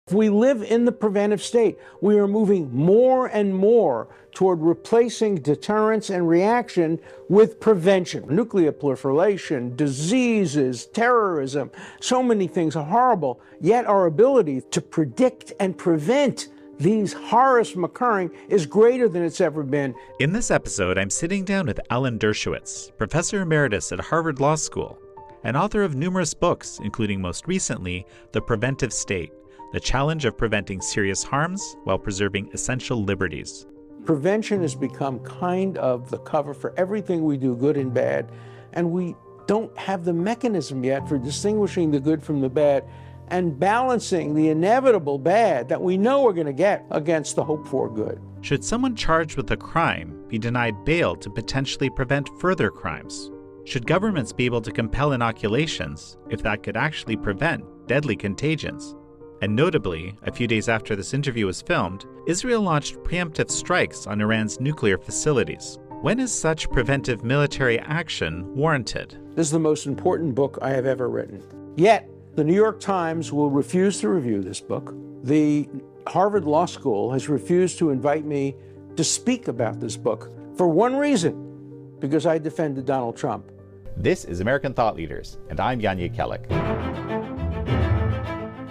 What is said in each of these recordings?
If we live in the preventive state, we are moving more and more toward replacing deterrence and reaction with prevention. Nuclear proliferation, diseases, terrorism, so many things are horrible, yet our ability to predict and prevent these horrors from occurring is greater than it's ever been. In this episode, I'm sitting down with Alan Dershowitz, Professor Emeritus at Harvard Law School, and author of numerous books, including most recently, The Preventive State: The Challenge of Preventing Serious Harms While Preserving Essential Liberties. Prevention has become kind of the cover for everything we do, good and bad, and we don't have the mechanism yet for distinguishing the good from the bad and balancing the inevitable bad that we know we're going to get against the hope for good. Should someone charged with a crime be denied bail to potentially prevent further crimes? Should governments be able to compel inoculations if that could actually prevent deadly contagions? And notably, a few days after this interview was filmed, Israel launched preemptive strikes on Iran's nuclear facilities. When is such preventive military action warranted? This is the most important book I have ever written. Yet, the New York Times will refuse to review this book. The Harvard Law School has refused to invite me to speak about this book for one reason, because I defended Donald Trump. This is American Thought Leaders, and I'm Yanya Kellick.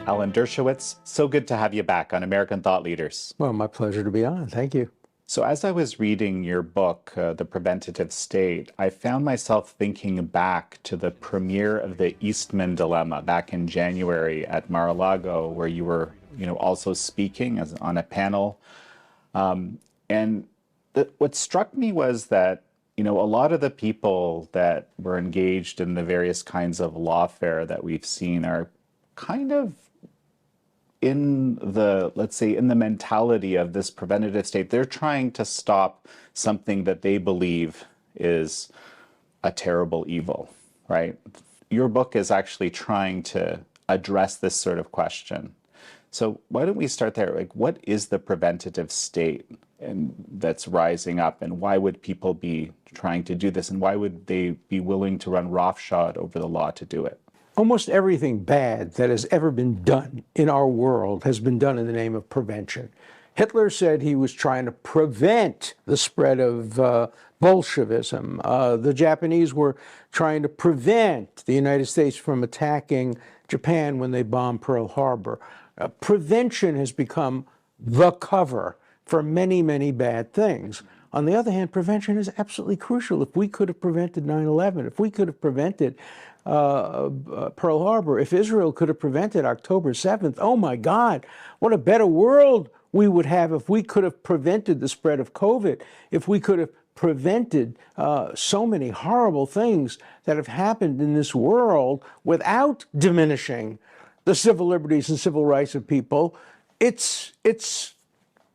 Alan Dershowitz, so good to have you back on American Thought Leaders. Well, my pleasure to be on. Thank you. So as I was reading your book, The Preventative State, I found myself thinking back to the premiere of the Eastman Dilemma back in January at Mar-a-Lago, where you were, also speaking on a panel. And what struck me was that, a lot of the people that were engaged in the various kinds of lawfare that we've seen are kind of in the, let's say, in the mentality of this preventative state. They're trying to stop something that they believe is a terrible evil, right? Your book is actually trying to address this sort of question. So why don't we start there? Like, what is the preventative state and that's rising up, and why would people be trying to do this, and why would they be willing to run roughshod over the law to do it? Almost everything bad that has ever been done in our world has been done in the name of prevention. Hitler said he was trying to prevent the spread of Bolshevism. The Japanese were trying to prevent the United States from attacking Japan when they bombed Pearl Harbor. Prevention has become the cover for many, many bad things. On the other hand, prevention is absolutely crucial. If we could have prevented 9/11, if we could have prevented Pearl Harbor, if Israel could have prevented October 7th, oh my God, what a better world we would have if we could have prevented the spread of COVID, if we could have prevented so many horrible things that have happened in this world without diminishing the civil liberties and civil rights of people. It's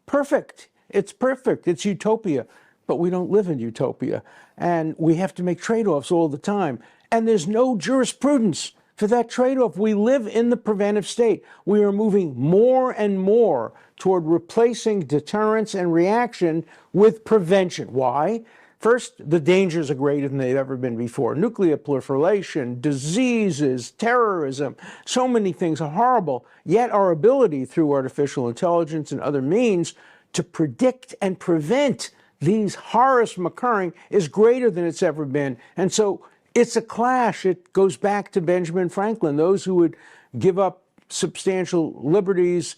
perfect. It's perfect. It's utopia. But we don't live in utopia. And we have to make trade-offs all the time. And there's no jurisprudence for that trade-off. We live in the preventive state. We are moving more and more toward replacing deterrence and reaction with prevention. Why? First, the dangers are greater than they've ever been before. Nuclear proliferation, diseases, terrorism, so many things are horrible. Yet our ability through artificial intelligence and other means to predict and prevent these horrors from occurring is greater than it's ever been. And so it's a clash. It goes back to Benjamin Franklin. Those who would give up substantial liberties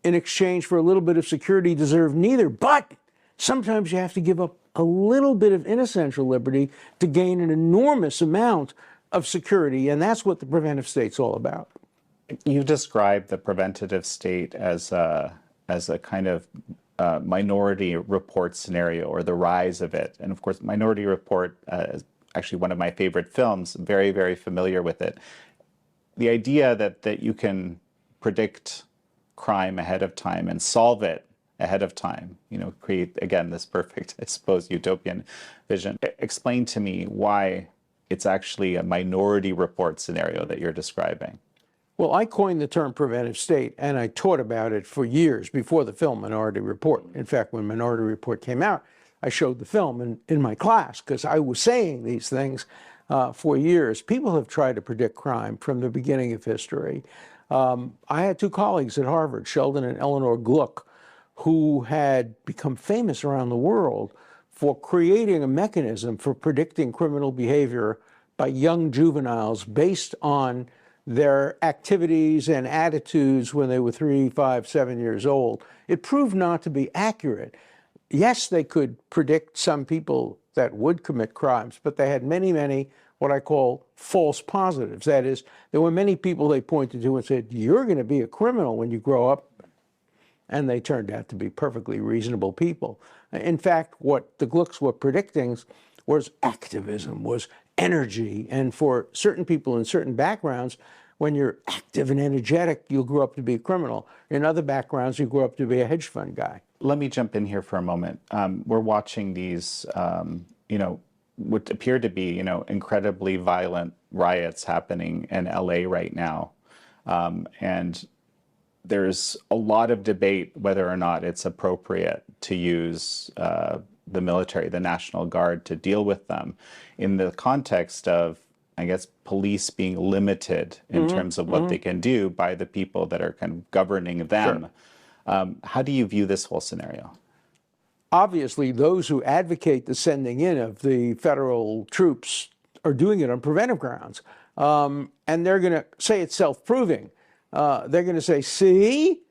in exchange for a little bit of security deserve neither. But sometimes you have to give up a little bit of inessential liberty to gain an enormous amount of security. And that's what the preventive state's all about. You described the preventative state as a kind of Minority Report scenario, or the rise of it. And of course, Minority Report is actually one of my favorite films. I'm very, very familiar with it. The idea that you can predict crime ahead of time and solve it ahead of time, create, again, this perfect, I suppose, utopian vision. Explain to me why it's actually a Minority Report scenario that you're describing. Well, I coined the term preventive state, and I taught about it for years before the film Minority Report. In fact, when Minority Report came out, I showed the film in my class because I was saying these things for years. People have tried to predict crime from the beginning of history. I had two colleagues at Harvard, Sheldon and Eleanor Gluck, who had become famous around the world for creating a mechanism for predicting criminal behavior by young juveniles based on their activities and attitudes when they were 3, 5, 7 years old. It proved not to be accurate. Yes, they could predict some people that would commit crimes, but they had many, many what I call false positives. That is, there were many people they pointed to and said, you're going to be a criminal when you grow up. And they turned out to be perfectly reasonable people. In fact, what the Glucks were predicting was activism, was energy. And for certain people in certain backgrounds, when you're active and energetic, you'll grow up to be a criminal. In other backgrounds, you grow up to be a hedge fund guy. Let me jump in here for a moment. We're watching these, what appear to be, incredibly violent riots happening in LA right now. And there's a lot of debate whether or not it's appropriate to use the military, the National Guard, to deal with them in the context of, I guess, police being limited in terms of what they can do by the people that are kind of governing them. Sure. How do you view this whole scenario? Obviously, those who advocate the sending in of the federal troops are doing it on preventive grounds. And they're going to say it's self-proving. They're going to say, see,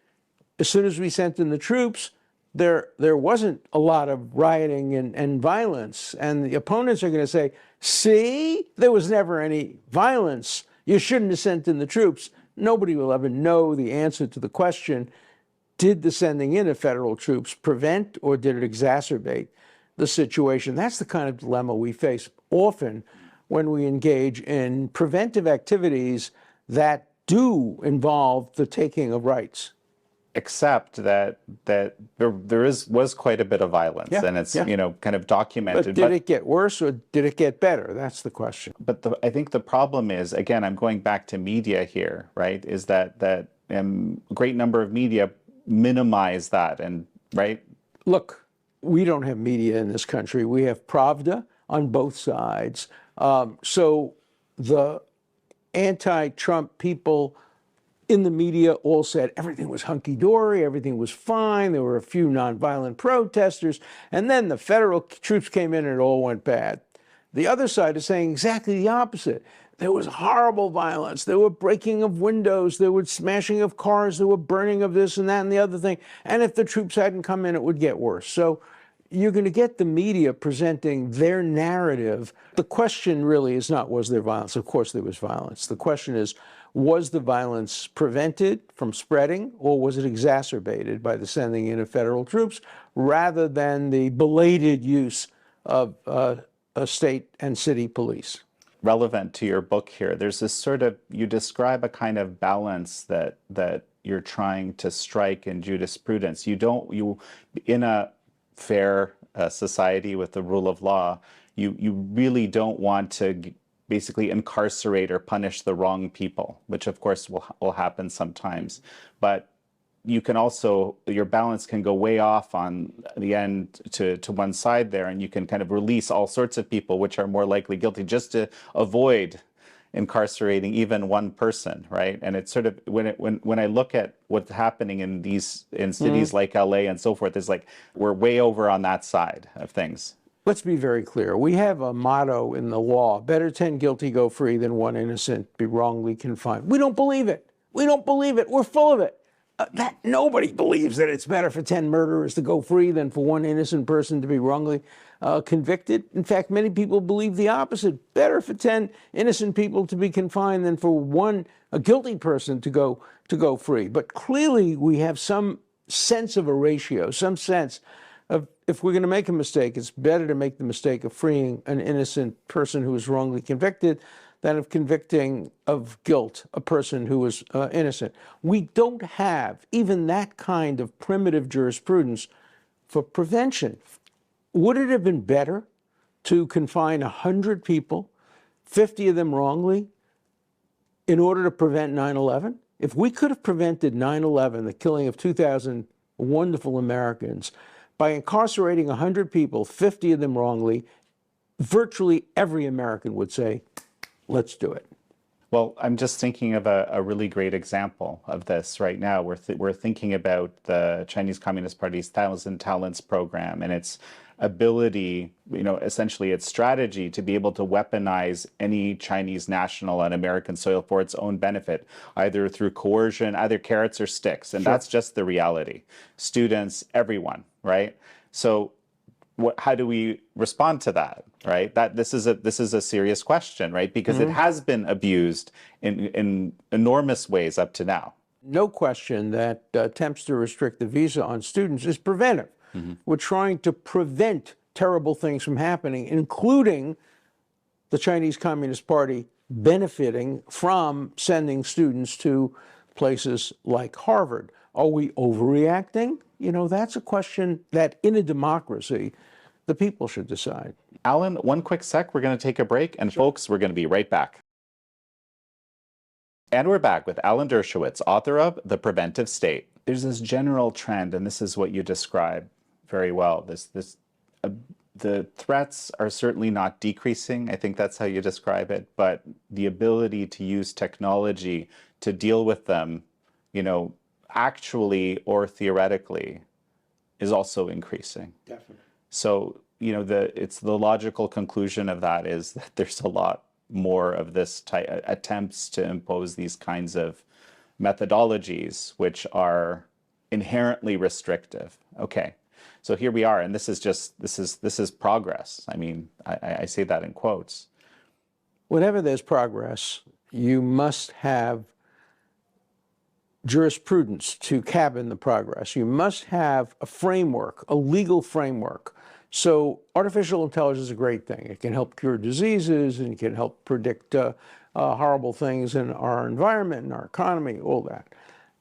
as soon as we sent in the troops, there wasn't a lot of rioting and violence. And the opponents are going to say, see, there was never any violence. You shouldn't have sent in the troops. Nobody will ever know the answer to the question, did the sending in of federal troops prevent or did it exacerbate the situation? That's the kind of dilemma we face often when we engage in preventive activities that do involve the taking of rights. Except that there was quite a bit of violence, and it's kind of documented. But did it get worse or did it get better? That's the question. But I think the problem is, again, I'm going back to media here, right? Is that a great number of media minimize that, and right? Look, we don't have media in this country. We have Pravda on both sides. So the anti-Trump people in the media all said everything was hunky-dory, everything was fine, there were a few nonviolent protesters, and then the federal troops came in and it all went bad. The other side is saying exactly the opposite. There was horrible violence, there were breaking of windows, there was smashing of cars, there were burning of this and that and the other thing, and if the troops hadn't come in, it would get worse. So you're going to get the media presenting their narrative. The question really is not, was there violence? Of course there was violence. The question is, was the violence prevented from spreading, or was it exacerbated by the sending in of federal troops, rather than the belated use of state and city police? Relevant to your book here, there's this sort of, you describe a kind of balance that you're trying to strike in jurisprudence. You in a fair society with the rule of law, you really don't want to basically incarcerate or punish the wrong people, which of course will happen sometimes. But you can also, your balance can go way off on the end to one side there, and you can kind of release all sorts of people which are more likely guilty just to avoid incarcerating even one person, right? And it's sort of, when I look at what's happening in cities like LA and so forth, it's like we're way over on that side of things. Let's be very clear. We have a motto in the law: better 10 guilty go free than 1 innocent be wrongly confined. We don't believe it. We don't believe it. We're full of it. That nobody believes that it's better for 10 murderers to go free than for 1 innocent person to be wrongly convicted. In fact, many people believe the opposite. Better for 10 innocent people to be confined than for a guilty person to go free. But clearly we have some sense of a ratio, some sense of, if we're going to make a mistake, it's better to make the mistake of freeing an innocent person who was wrongly convicted than of convicting of guilt a person who was innocent. We don't have even that kind of primitive jurisprudence for prevention. Would it have been better to confine 100 people, 50 of them wrongly, in order to prevent 9/11? If we could have prevented 9/11, the killing of 2,000 wonderful Americans, by incarcerating 100 people, 50 of them wrongly, virtually every American would say, let's do it. Well, I'm just thinking of a really great example of this right now. We're thinking about the Chinese Communist Party's Thousand Talents program and its ability, essentially its strategy to be able to weaponize any Chinese national on American soil for its own benefit, either through coercion, either carrots or sticks. And that's just the reality. Students, everyone, right? So how do we respond to that, right? This is a serious question, right? Because it has been abused in enormous ways up to now. No question that attempts to restrict the visa on students is preventive. We're trying to prevent terrible things from happening, including the Chinese Communist Party benefiting from sending students to places like Harvard. Are we overreacting? That's a question that in a democracy, the people should decide. Alan, one quick sec. We're going to take a break. And folks, we're going to be right back. And we're back with Alan Dershowitz, author of The Preventive State. There's this general trend, and this is what you describe very well. The threats are certainly not decreasing. I think that's how you describe it. But the ability to use technology to deal with them, actually or theoretically, is also increasing. Definitely. So, it's the logical conclusion of that is that there's a lot more of this attempts to impose these kinds of methodologies, which are inherently restrictive. Okay, so here we are, and this is progress. I mean, I say that in quotes. Whenever there's progress, you must have jurisprudence to cabin the progress. You must have a framework, a legal framework. So artificial intelligence is a great thing. It can help cure diseases, and it can help predict horrible things in our environment and our economy, all that.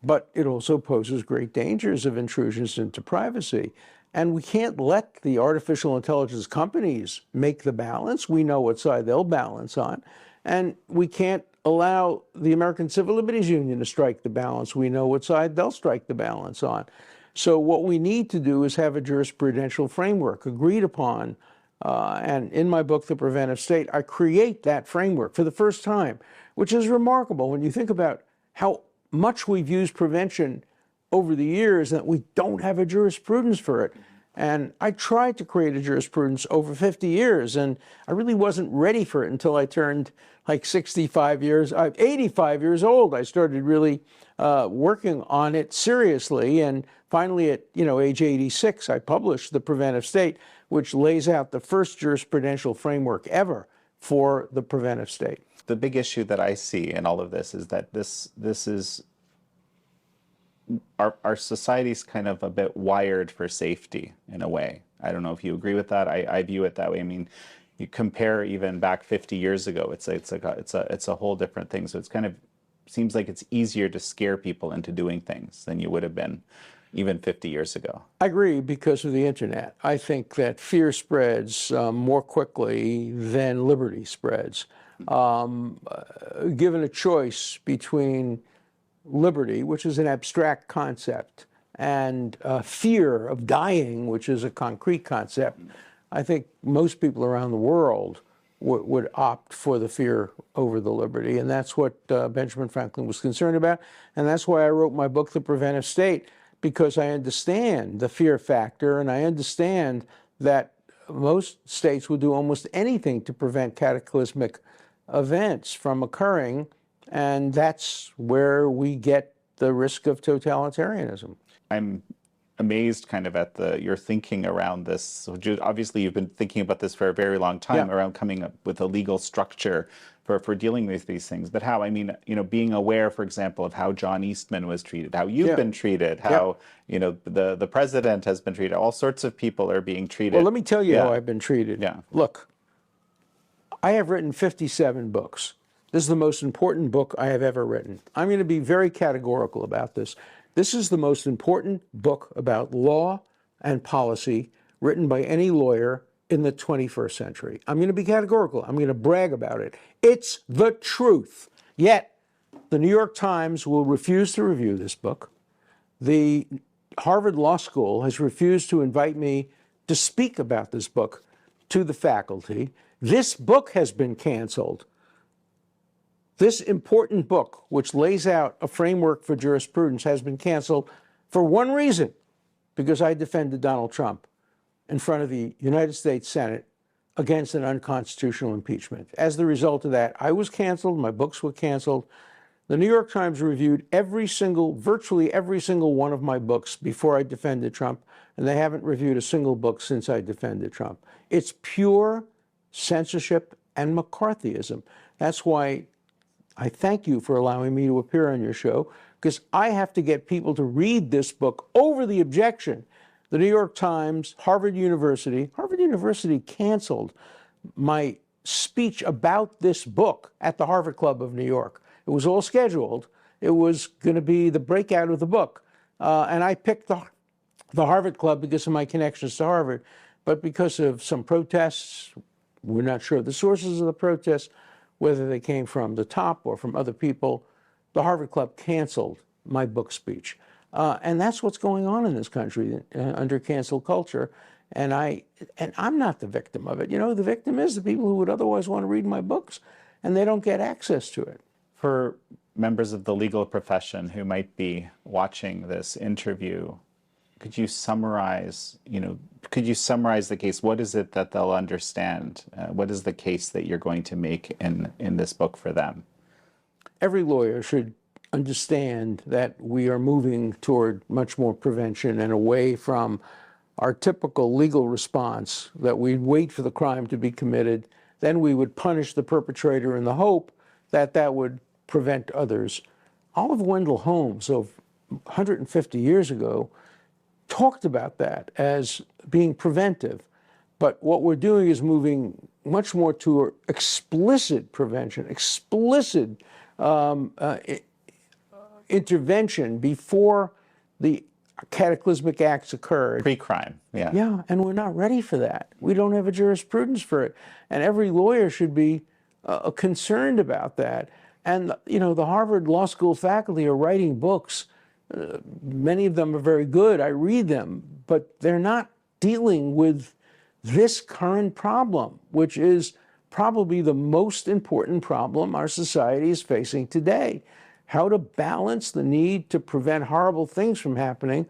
But it also poses great dangers of intrusions into privacy. And we can't let the artificial intelligence companies make the balance. We know what side they'll balance on. And we can't allow the American Civil Liberties Union to strike the balance. We know what side they'll strike the balance on. So what we need to do is have a jurisprudential framework agreed upon. And in my book, The Preventive State, I create that framework for the first time, which is remarkable when you think about how much we've used prevention over the years that we don't have a jurisprudence for it. And I tried to create a jurisprudence over 50 years, and I really wasn't ready for it until I turned like 85 years old. I started really working on it seriously, and finally at age 86, I published The Preventive State, which lays out the first jurisprudential framework ever for the preventive state. The big issue that I see in all of this is that this is our society's kind of a bit wired for safety in a way. I don't know if you agree with that. I view it that way. I mean, you compare even back 50 years ago, it's a whole different thing. So it's kind of seems like it's easier to scare people into doing things than you would have been even 50 years ago. I agree because of the internet. I think that fear spreads more quickly than liberty spreads. Given a choice between liberty, which is an abstract concept, and fear of dying, which is a concrete concept, I think most people around the world would opt for the fear over the liberty. And that's what Benjamin Franklin was concerned about. And that's why I wrote my book, The Preventive State, because I understand the fear factor, and I understand that most states will do almost anything to prevent cataclysmic events from occurring. And that's where we get the risk of totalitarianism. I'm amazed kind of at your thinking around this. So obviously you've been thinking about this for a very long time, around coming up with a legal structure for dealing with these things. But how, I mean, being aware, for example, of how John Eastman was treated, how you've been treated, how, the president has been treated, all sorts of people are being treated. Well, let me tell you how I've been treated. Yeah. Look, I have written 57 books. This is the most important book I have ever written. I'm going to be very categorical about this. This is the most important book about law and policy written by any lawyer in the 21st century. I'm going to be categorical. I'm going to brag about it. It's the truth. Yet, the New York Times will refuse to review this book. The Harvard Law School has refused to invite me to speak about this book to the faculty. This book has been canceled This important book, which lays out a framework for jurisprudence, has been canceled for one reason, because I defended Donald Trump in front of the United States Senate against an unconstitutional impeachment. As the result of that, I was canceled, my books were canceled. The New York Times reviewed virtually every single one of my books before I defended Trump, and they haven't reviewed a single book since I defended Trump. It's pure censorship and McCarthyism. That's why I thank you for allowing me to appear on your show, because I have to get people to read this book over the objection. The New York Times, Harvard University canceled my speech about this book at the Harvard Club of New York. It was all scheduled. It was going to be the breakout of the book. And I picked the Harvard Club because of my connections to Harvard. But because of some protests, we're not sure the sources of the protests, whether they came from the top or from other people, the Harvard Club canceled my book speech. And that's what's going on in this country under cancel culture. And I'm not the victim of it. You know, the victim is the people who would otherwise want to read my books, and they don't get access to it. For members of the legal profession who might be watching this interview, could you summarize the case? What is it that they'll understand? What is the case that you're going to make in this book for them? Every lawyer should understand that we are moving toward much more prevention and away from our typical legal response that we'd wait for the crime to be committed, then we would punish the perpetrator in the hope that that would prevent others. Oliver Wendell Holmes, of 150 years ago, talked about that as being preventive. But what we're doing is moving much more to explicit prevention, explicit intervention before the cataclysmic acts occurred. Pre-crime, yeah. Yeah, and we're not ready for that. We don't have a jurisprudence for it. And every lawyer should be concerned about that. And, you know, the Harvard Law School faculty are writing books. Many of them are very good. I read them, but they're not dealing with this current problem, which is probably the most important problem our society is facing today. How to balance the need to prevent horrible things from happening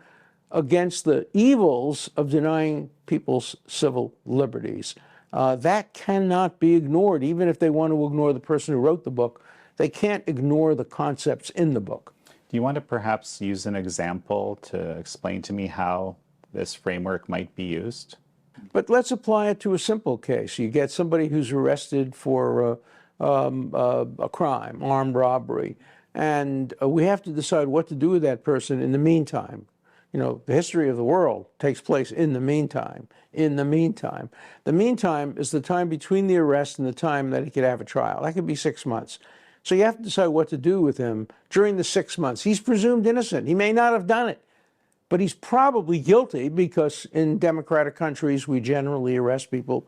against the evils of denying people's civil liberties. That cannot be ignored, even if they want to ignore the person who wrote the book. They can't ignore the concepts in the book. Do you want to perhaps use an example to explain to me how this framework might be used? But let's apply it to a simple case. You get somebody who's arrested for a crime, armed robbery, and we have to decide what to do with that person in the meantime. You know, the history of the world takes place in the meantime. In the meantime. The meantime is the time between the arrest and the time that he could have a trial. That could be 6 months. So you have to decide what to do with him during the 6 months. He's presumed innocent. He may not have done it, but he's probably guilty, because in democratic countries, we generally arrest people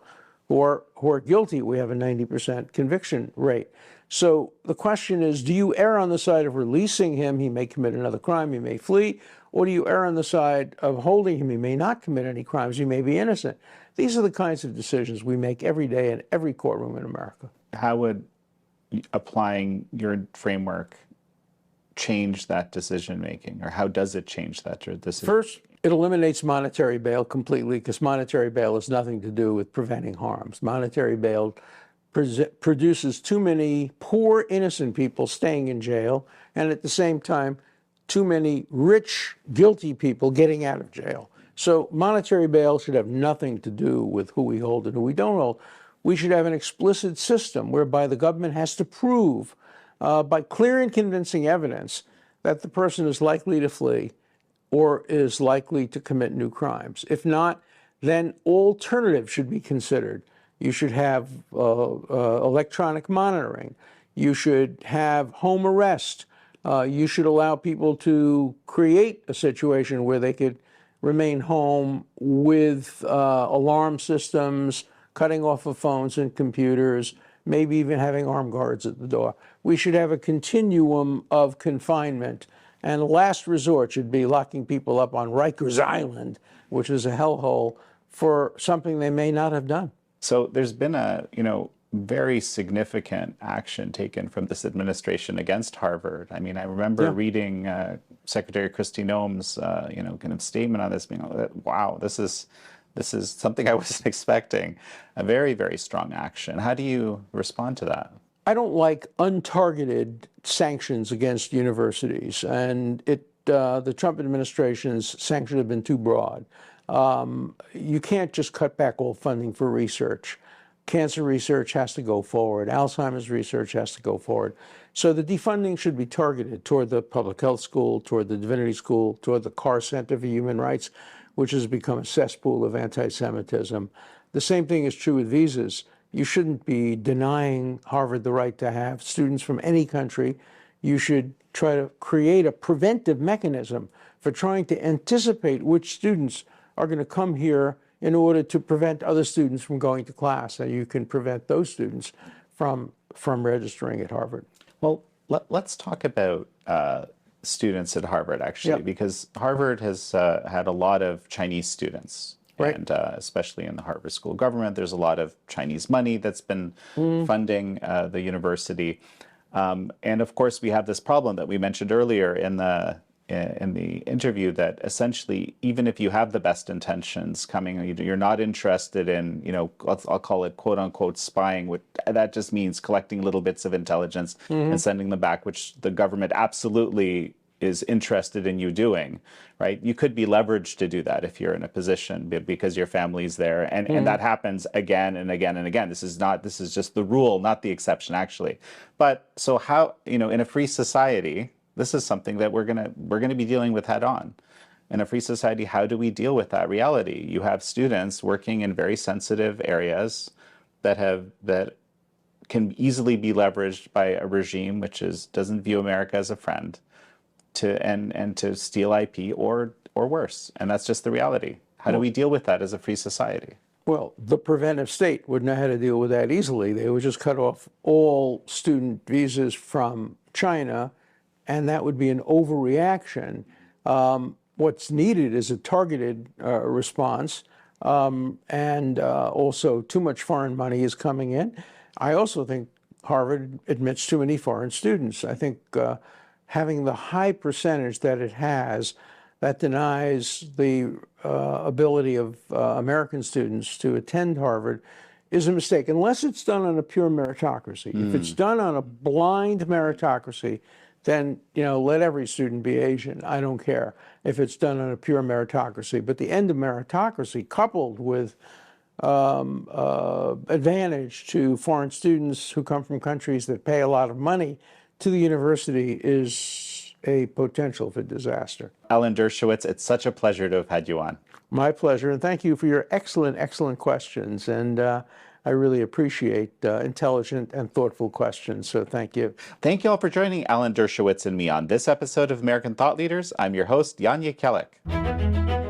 who are guilty. We have a 90% conviction rate. So the question is, do you err on the side of releasing him? He may commit another crime, he may flee. Or do you err on the side of holding him? He may not commit any crimes, he may be innocent. These are the kinds of decisions we make every day in every courtroom in America. How would applying your framework change that decision-making, or how does it change that decision? First, it eliminates monetary bail completely, because monetary bail has nothing to do with preventing harms. Monetary bail produces too many poor, innocent people staying in jail, and at the same time, too many rich, guilty people getting out of jail. So monetary bail should have nothing to do with who we hold and who we don't hold. We should have an explicit system whereby the government has to prove by clear and convincing evidence that the person is likely to flee or is likely to commit new crimes. If not, then alternatives should be considered. You should have electronic monitoring. You should have home arrest. You should allow people to create a situation where they could remain home with alarm systems, cutting off of phones and computers, maybe even having armed guards at the door. We should have a continuum of confinement. And the last resort should be locking people up on Rikers Island, which is a hellhole, for something they may not have done. So there's been very significant action taken from this administration against Harvard. I mean, I remember reading Secretary Kristi Noem's, kind of statement on this, being, wow, this is something I wasn't expecting. A very, very strong action. How do you respond to that? I don't like untargeted sanctions against universities, and the Trump administration's sanctions have been too broad. You can't just cut back all funding for research. Cancer research has to go forward. Alzheimer's research has to go forward. So the defunding should be targeted toward the public health school, toward the divinity school, toward the Carr Center for Human Rights, which has become a cesspool of anti-Semitism. The same thing is true with visas. You shouldn't be denying Harvard the right to have students from any country. You should try to create a preventive mechanism for trying to anticipate which students are going to come here in order to prevent other students from going to class, and you can prevent those students from registering at Harvard. Well, let's talk about students at Harvard, actually, because Harvard has had a lot of Chinese students. Right. And especially in the Harvard School of Government, there's a lot of Chinese money that's been funding the university. And of course, we have this problem that we mentioned earlier in the interview, that essentially, even if you have the best intentions coming, you're not interested in, I'll call it quote unquote spying, which that just means collecting little bits of intelligence and sending them back, which the government absolutely is interested in you doing, right? You could be leveraged to do that if you're in a position because your family's there, and that happens again and again and again. This is just the rule, not the exception, actually. But so how, in a free society, this is something that we're gonna be dealing with head on. In a free society, how do we deal with that reality? You have students working in very sensitive areas that can easily be leveraged by a regime which doesn't view America as a friend, to steal IP or worse. And that's just the reality. How do we deal with that as a free society? Well, the preventive state would know how to deal with that easily. They would just cut off all student visas from China, and that would be an overreaction. What's needed is a targeted response, and also too much foreign money is coming in. I also think Harvard admits too many foreign students. I think having the high percentage that it has, that denies the ability of American students to attend Harvard, is a mistake, unless it's done on a pure meritocracy. If it's done on a blind meritocracy, then let every student be Asian. I don't care if it's done on a pure meritocracy. But the end of meritocracy, coupled with advantage to foreign students who come from countries that pay a lot of money to the university, is a potential for disaster. Alan Dershowitz, it's such a pleasure to have had you on. My pleasure, and thank you for your excellent questions. And I really appreciate intelligent and thoughtful questions, so thank you. Thank you all for joining Alan Dershowitz and me on this episode of American Thought Leaders. I'm your host, Jan Jekielek.